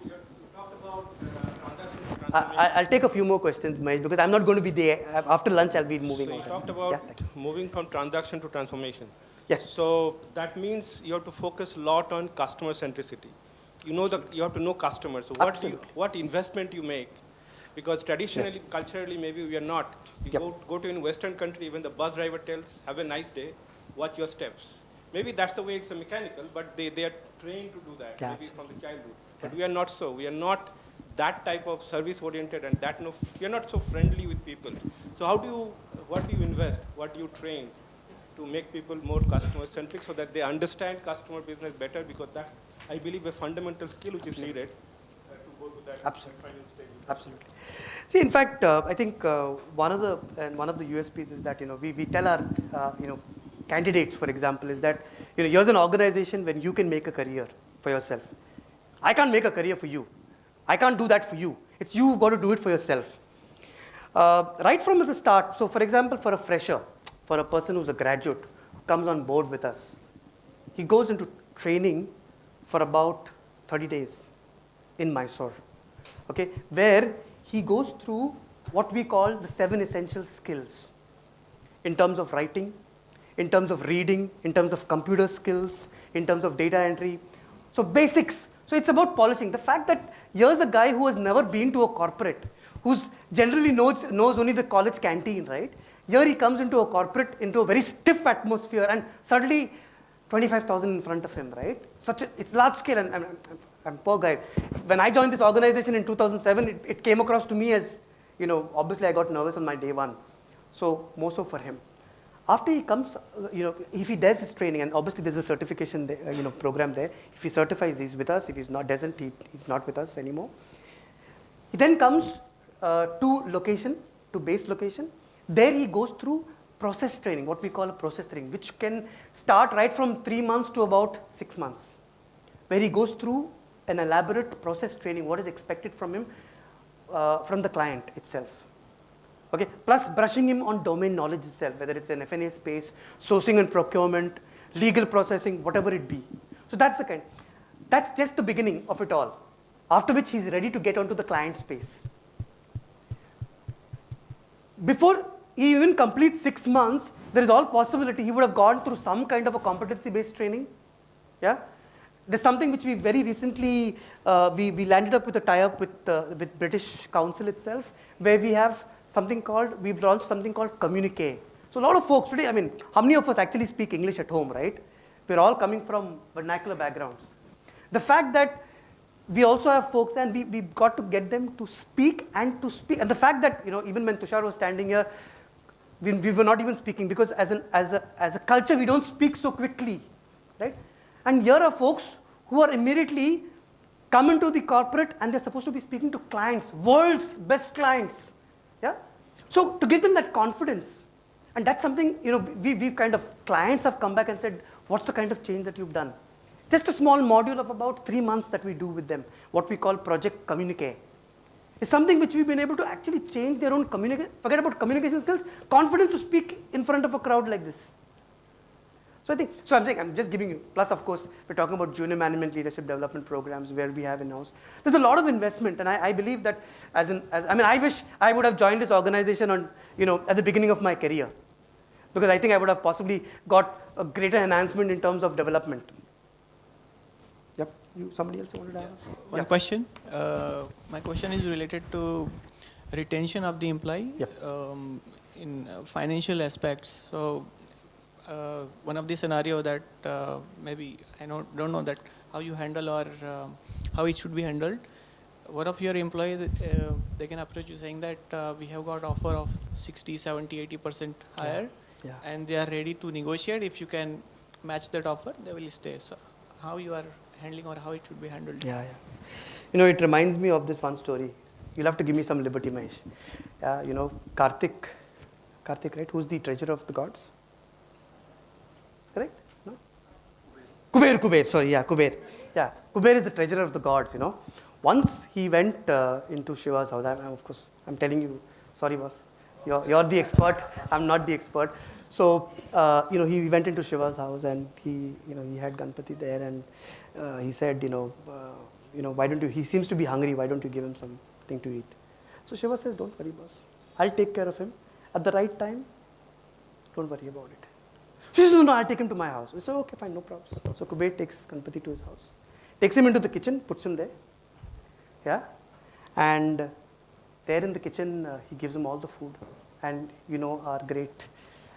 You talked about transaction transformation. I'll take a few more questions, Mahesh, because I'm not going to be there. After lunch, I'll be moving So on. you talked about moving from transaction to transformation. Yes. So that means you have to focus a lot on customer centricity. You have to know customers. So what investment you make? Because traditionally, culturally, maybe we are not. You go to a Western country, even the bus driver tells, have a nice day, watch your steps. Maybe that's the way it's a mechanical, but they are trained to do that, maybe from the childhood. But we are not so. We are not that type of service-oriented, and we are not so friendly with people. So what do you invest, what do you train to make people more customer-centric so that they understand customer business better? Because that's, I believe, a fundamental skill which is needed to go to that final stage. Absolutely. See, in fact, I think one of the USPs is that we tell our candidates, for example, is that here's an organization when you can make a career. for yourself. I can't make a career for you. I can't do that for you. It's you who've got to do it for yourself. Right from the start, so for example, for a fresher, for a person who's a graduate, who comes on board with us, he goes into training for about 30 days in Mysore, okay, where he goes through what we call the 7 essential skills in terms of writing, in terms of reading, in terms of computer skills, in terms of data entry. So basics. So it's about polishing. The fact that here's a guy who has never been to a corporate, who's generally knows only the college canteen, right? Here he comes into a corporate, into a very stiff atmosphere, and suddenly 25,000 in front of him, right? It's large scale, and I'm a poor guy. When I joined this organization in 2007, it came across to me as, obviously I got nervous on my day one. So more so for him. After he comes, if he does his training, and obviously there's a certification, program there. If he certifies, he's with us. If he's not, he's not with us anymore. He then comes to base location. There he goes through process training, what we call a process training, which can start right from 3 months to about 6 months, where he goes through an elaborate process training, what is expected from him, from the client itself. Okay, plus brushing him on domain knowledge itself, whether it's an F&A space, sourcing and procurement, legal processing, whatever it be. So that's just the beginning of it all. After which he's ready to get onto the client space. Before he even completes 6 months, there is all possibility he would have gone through some kind of a competency-based training. Yeah, there's something which we very recently we landed up with a tie-up with British Council itself, where we've launched something called Communique. So a lot of folks today, how many of us actually speak English at home, right? We're all coming from vernacular backgrounds. The fact that we also have folks, and we've got to get them to speak. And the fact that, even when Tushar was standing here, we were not even speaking, because as a culture, we don't speak so quickly, right? And here are folks who are immediately come into the corporate, and they're supposed to be speaking to clients, world's best clients. Yeah? So to give them that confidence, and that's something, we've kind of, clients have come back and said, what's the kind of change that you've done? Just a small module of about 3 months that we do with them, what we call Project Communique. It's something which we've been able to actually change their own forget about communication skills, confidence to speak in front of a crowd like this. So I'm just giving you, plus of course, we're talking about junior management leadership development programs where we have in-house. There's a lot of investment, and I believe that I wish I would have joined this organization at the beginning of my career, because I think I would have possibly got a greater enhancement in terms of development. Yep, somebody else wanted to ask? One question. My question is related to retention of the employee. Yep. In financial aspects. So one of the scenario that maybe I don't know that how you handle or how it should be handled. One of your employees, they can approach you saying that we have got offer of 60, 70, 80% higher, and they are ready to negotiate. If you can match that offer, they will stay. So how you are handling or how it should be handled? Yeah. It reminds me of this one story. You'll have to give me some liberty, Mahesh. Karthik, right? Who's the treasurer of the gods? Correct? No? Kuber, sorry, Kuber. Yeah, Kuber is the treasurer of the gods, Once he went into Shiva's house, of course, I'm telling you, sorry boss, you're the expert, I'm not the expert. So, he went into Shiva's house, and he had Ganpati there, and he said, why don't you, he seems to be hungry, why don't you give him something to eat? So Shiva says, don't worry boss, I'll take care of him. At the right time, don't worry about it. She says, no, I'll take him to my house. We said, okay, fine, no problems. So Kuber takes Ganpati to his house, takes him into the kitchen, puts him there, yeah, and there in the kitchen, he gives him all the food, and our great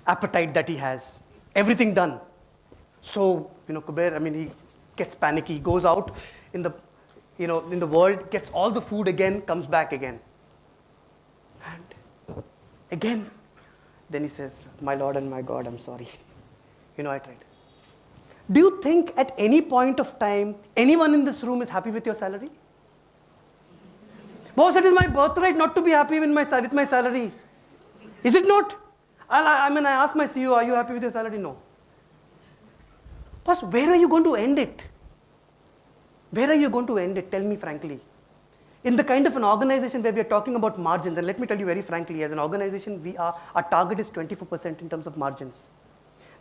appetite that he has, everything done. So, Kuber, he gets panicky, he goes out in the world, gets all the food again, comes back again. And again, then he says, my Lord and my God, I'm sorry. I tried. Do you think at any point of time, anyone in this room is happy with your salary? Boss, it is my birthright not to be happy with my salary. Is it not? I asked my CEO, are you happy with your salary? No. Boss, where are you going to end it? Where are you going to end it? Tell me frankly. In the kind of an organization where we are talking about margins, and let me tell you very frankly, as an organization, our target is 24% in terms of margins.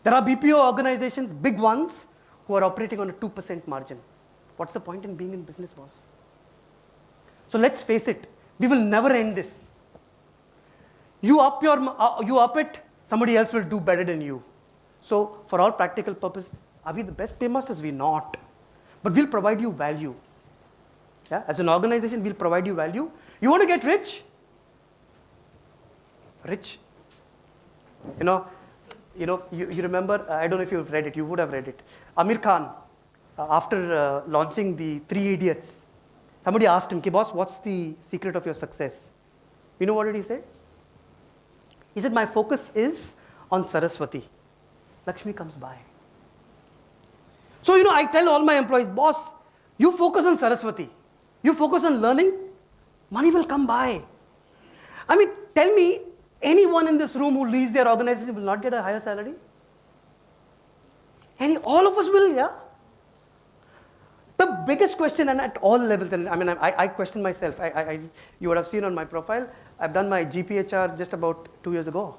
There are BPO organizations, big ones, who are operating on a 2% margin. What's the point in being in business, boss? So let's face it, we will never end this. You up it, somebody else will do better than you. So for all practical purposes, are we the best paymasters? We're not. But we'll provide you value. Yeah? As an organization, we'll provide you value. You want to get rich? Rich. You remember, I don't know if you've read it, you would have read it. Amir Khan, after launching the Three Idiots, somebody asked him, "Okay, boss, what's the secret of your success?" You know what did he say? He said, "My focus is on Saraswati. Lakshmi comes by." So, I tell all my employees, boss, you focus on Saraswati. You focus on learning, money will come by. I mean, tell me, anyone in this room who leaves their organization will not get a higher salary? All of us will, yeah? The biggest question, and at all levels, and I question myself. You would have seen on my profile, I've done my GPHR just about 2 years ago.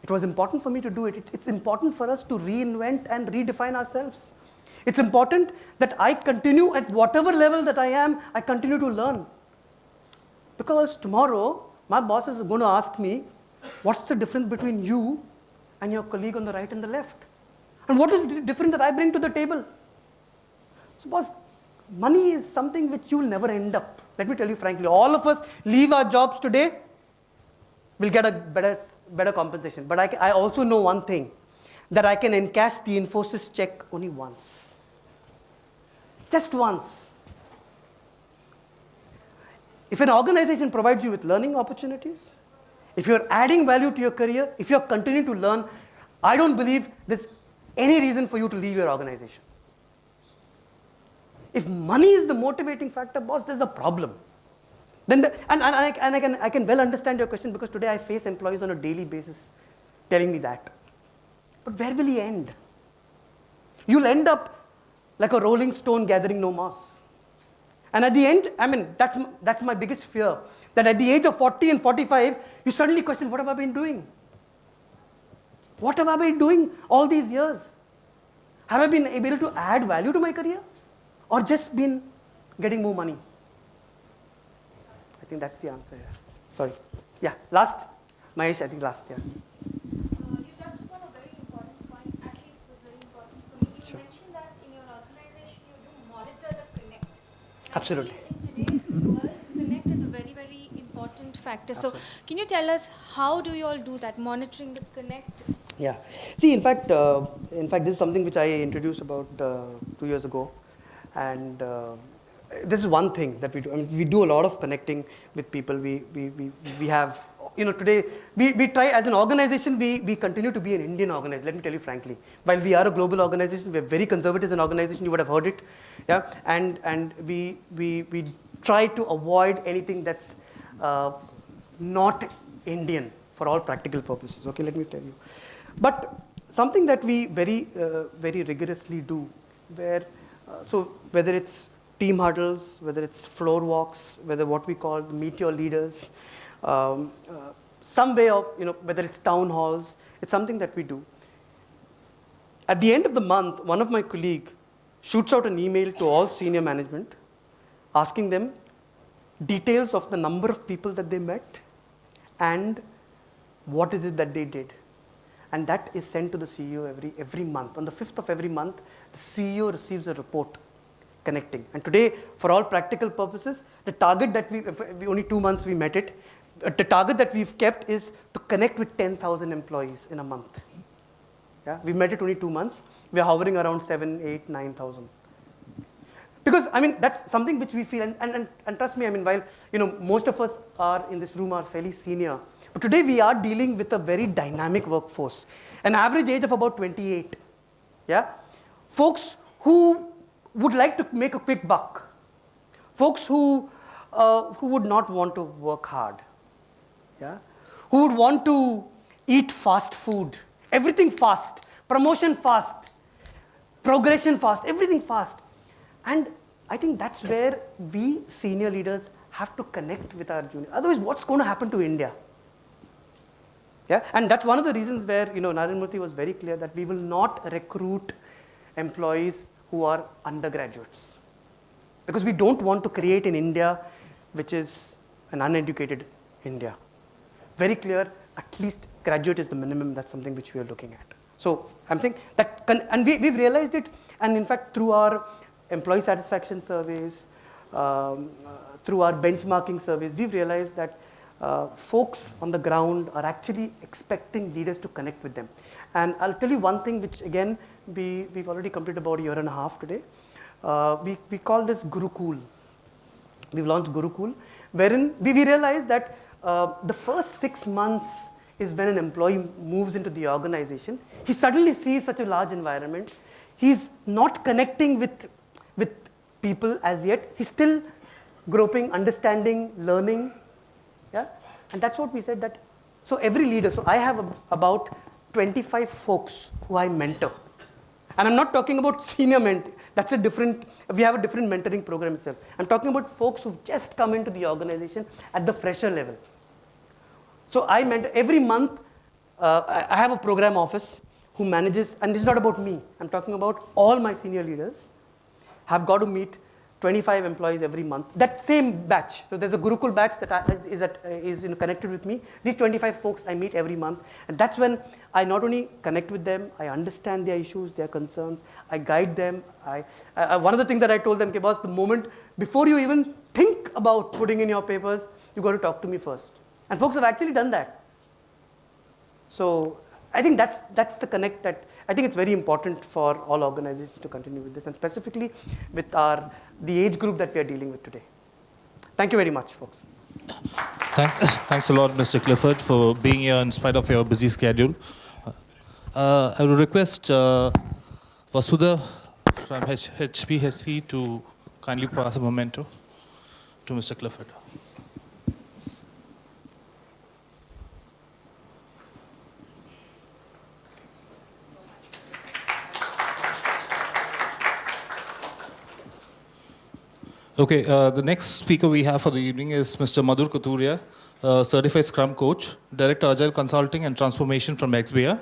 It was important for me to do it. It's important for us to reinvent and redefine ourselves. It's important that I continue at whatever level that I am, I continue to learn. Because tomorrow, my boss is going to ask me, what's the difference between you and your colleague on the right and the left? And what is different that I bring to the table? So boss, money is something which you will never end up. Let me tell you frankly, all of us leave our jobs today, we'll get a better compensation. But I also know one thing, that I can encash the Infosys check only once. Just once. If an organization provides you with learning opportunities, if you're adding value to your career, if you're continuing to learn, I don't believe there's any reason for you to leave your organization. If money is the motivating factor, boss, there's a problem. Then I can well understand your question, because today I face employees on a daily basis telling me that. But where will he end? You'll end up like a rolling stone gathering no moss. And at the end, that's my biggest fear, that at the age of 40 and 45, you suddenly question, what have I been doing? What have I been doing all these years? Have I been able to add value to my career? Or just been getting more money? I think that's the answer here. Sorry. Yeah, last. Mahesh, I think last, yeah. You touched upon a very important point, at least was very important for me. You mentioned that in your organization you do monitor the connect. Absolutely. In today's world, connect is a very, very important factor. So can you tell us, how do you all do that, monitoring the connect? Yeah. See, in fact, this is something which I introduced about 2 years ago. And this is one thing that we do. We do a lot of connecting with people. We have, today, we try as an organization, we continue to be an Indian organization, let me tell you frankly. While we are a global organization, we're very conservative as an organization, you would have heard it. Yeah? And we try to avoid anything that's not Indian for all practical purposes. Okay, let me tell you. But something that we very rigorously do, so whether it's team huddles, whether it's floor walks, whether what we call meet your leaders, some way of, whether it's town halls, it's something that we do. At the end of the month, one of my colleagues shoots out an email to all senior management asking them details of the number of people that they met and what is it that they did. And that is sent to the CEO every month. On the 5th of every month, the CEO receives a report connecting. And today, for all practical purposes, the target that we only 2 months we met it, the target that we've kept is to connect with 10,000 employees in a month. Yeah? We met it only 2 months. We're hovering around 7, 8, 9,000. Because, that's something which we feel, and trust me, while, most of us are in this room are fairly senior, but today we are dealing with a very dynamic workforce, an average age of about 28. Yeah? Folks who would like to make a quick buck, folks who would not want to work hard, yeah? Who would want to eat fast food, everything fast, promotion fast, progression fast, everything fast. And I think that's where we senior leaders have to connect with our junior. Otherwise, what's going to happen to India? Yeah, and that's one of the reasons where Narendra Murthy was very clear that we will not recruit employees who are undergraduates, because we don't want to create an India which is an uneducated India. Very clear, at least graduate is the minimum. That's something which we are looking at. So I'm saying that, and we've realized it, and in fact through our employee satisfaction surveys, through our benchmarking surveys, we've realized that folks on the ground are actually expecting leaders to connect with them. And I'll tell you one thing which again we've already completed about a year and a half today. We call this Gurukul. We've launched Gurukul, wherein we realized that the first 6 months is when an employee moves into the organization. He suddenly sees such a large environment. He's not connecting with people as yet. He's still groping, understanding, learning. Yeah? And that's what we said that, so every leader, so I have about 25 folks who I mentor. And I'm not talking about senior mentor. That's a different, we have a different mentoring program itself. I'm talking about folks who've just come into the organization at the fresher level. So I mentor every month. I have a program office who manages, and it's not about me. I'm talking about all my senior leaders have got to meet 25 employees every month. That same batch. So there's a Gurukul batch that is connected with me. These 25 folks I meet every month, and that's when I not only connect with them, I understand their issues, their concerns, I guide them. One of the things that I told them was the moment before you even think about putting in your papers, you got to talk to me first. And folks have actually done that. So I think that's the connect that I think it's very important for all organizations to continue with this, and specifically with the age group that we are dealing with today. Thank you very much, folks. Thanks a lot, Mr. Clifford, for being here in spite of your busy schedule. I will request Vasudha from HPHC to kindly pass a memento to Mr. Clifford. Okay, the next speaker we have for the evening is Mr. Madhur Katuria, Certified Scrum Coach, Director Agile Consulting and Transformation from XBR.